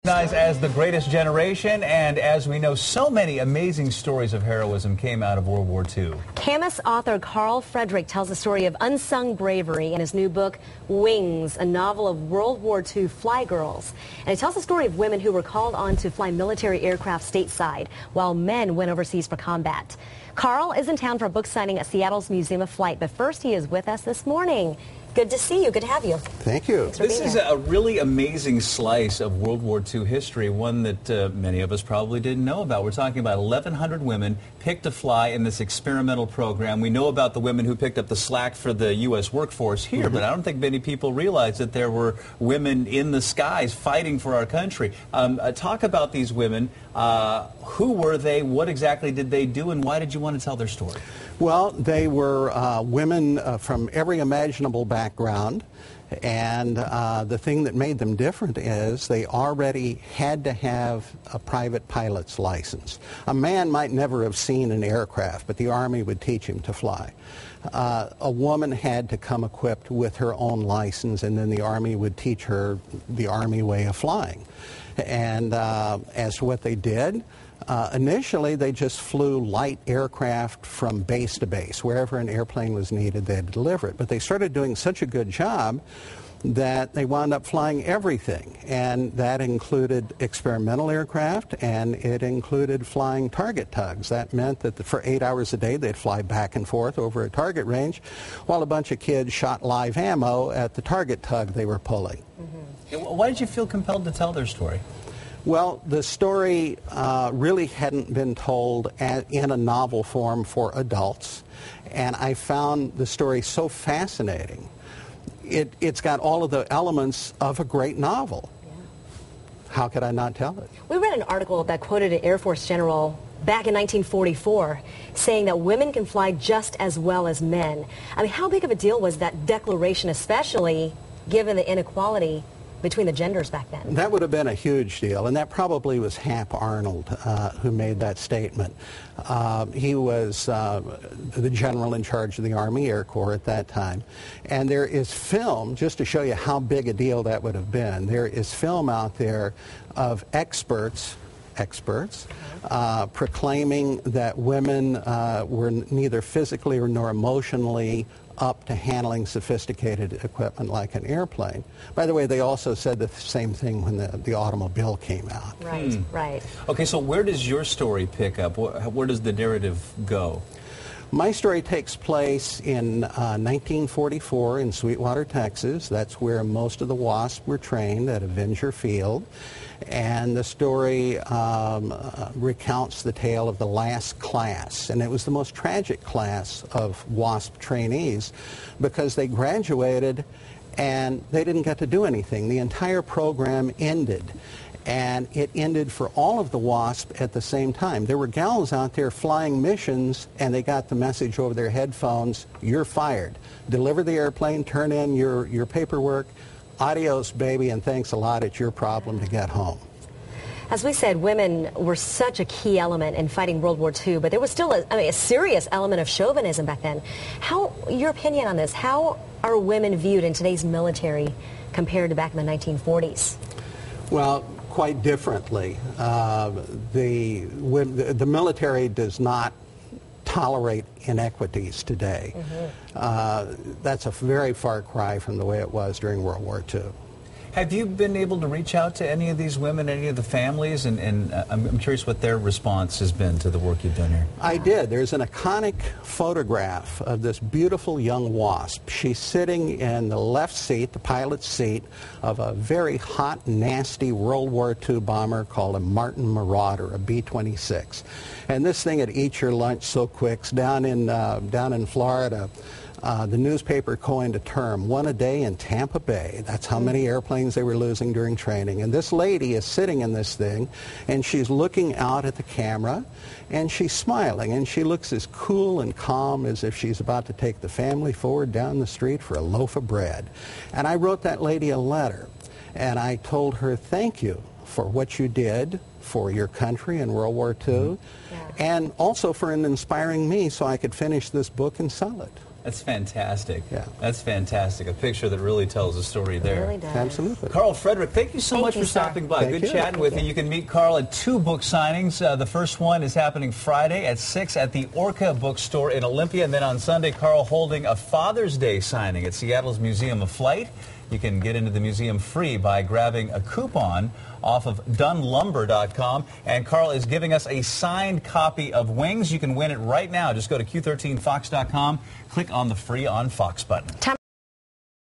As the greatest generation, and as we know, so many amazing stories of heroism came out of World War II. Camus author Karl Friedrich tells the story of unsung bravery in his new book, Wings, a novel of World War II Flygirls. And it tells the story of women who were called on to fly military aircraft stateside, while men went overseas for combat. Karl is in town for a book signing at Seattle's Museum of Flight, but first he is with us this morning. Good to see you. Good to have you. Thank you. This is a really amazing slice of World War II history, one that many of us probably didn't know about. We're talking about 1,100 women picked to fly in this experimental program. We know about the women who picked up the slack for the U.S. workforce here, but I don't think many people realize that there were women in the skies fighting for our country. Talk about these women. Who were they? What exactly did they do? And why did you want to tell their story? Well, they were women from every imaginable background, and the thing that made them different is they already had to have a private pilot's license. A man might never have seen an aircraft, but the Army would teach him to fly. A woman had to come equipped with her own license, and then the Army would teach her the Army way of flying. And as to what they did, initially they just flew light aircraft from base to base. Wherever an airplane was needed, they'd deliver it. But they started doing such a good job that they wound up flying everything. And that included experimental aircraft, and it included flying target tugs. That meant that for 8 hours a day they'd fly back and forth over a target range while a bunch of kids shot live ammo at the target tug they were pulling. Why did you feel compelled to tell their story? Well, the story really hadn't been told in a novel form for adults, and I found the story so fascinating. It's got all of the elements of a great novel. Yeah. How could I not tell it? We read an article that quoted an Air Force general back in 1944 saying that women can fly just as well as men. I mean, how big of a deal was that declaration, especially given the inequality between the genders back then? That would have been a huge deal, and that probably was Hap Arnold who made that statement. He was the general in charge of the Army Air Corps at that time. And there is film, just to show you how big a deal that would have been, there is film out there of experts proclaiming that women were neither physically nor emotionally up to handling sophisticated equipment like an airplane. By the way, they also said the same thing when the automobile came out. Right, right. Okay, so where does your story pick up? Where does the narrative go? My story takes place in 1944 in Sweetwater, Texas. That's where most of the WASP were trained at Avenger Field. And the story recounts the tale of the last class. And it was the most tragic class of WASP trainees because they graduated and they didn't get to do anything. The entire program ended. And it ended for all of the WASP at the same time. There were gals out there flying missions, and they got the message over their headphones, you're fired. Deliver the airplane, turn in your paperwork, adios, baby, and thanks a lot. It's your problem to get home. As we said, women were such a key element in fighting World War II, but there was still a serious element of chauvinism back then. Your opinion on this, how are women viewed in today's military compared to back in the 1940s? Well, quite differently. The military does not tolerate inequities today. That's a very far cry from the way it was during World War II. Have you been able to reach out to any of these women, any of the families, and I'm curious what their response has been to the work you've done here? I did. There's an iconic photograph of this beautiful young WASP. She's sitting in the left seat, the pilot's seat, of a very hot, nasty World War II bomber called a Martin Marauder, a B-26. And this thing would eat your lunch so quick. Down in Florida, the newspaper coined a term, one a day in Tampa Bay. That's how many airplanes they were losing during training. And this lady is sitting in this thing, and she's looking out at the camera, and she's smiling, and she looks as cool and calm as if she's about to take the family forward down the street for a loaf of bread. And I wrote that lady a letter, and I told her, thank you for what you did for your country in World War II, and also for inspiring me so I could finish this book and sell it. That's fantastic. Yeah. That's fantastic. A picture that really tells a story there. It really does. Absolutely. Karl Friedrich, thank you so much for stopping by. Thank Good you. chatting with you. You can meet Karl at 2 book signings. The first one is happening Friday at 6 at the Orca bookstore in Olympia. And then on Sunday, Karl holding a Father's Day signing at Seattle's Museum of Flight. You can get into the museum free by grabbing a coupon off of dunlumber.com. And Karl is giving us a signed copy of Wings. You can win it right now. Just go to Q13fox.com, click on the Free on Fox button.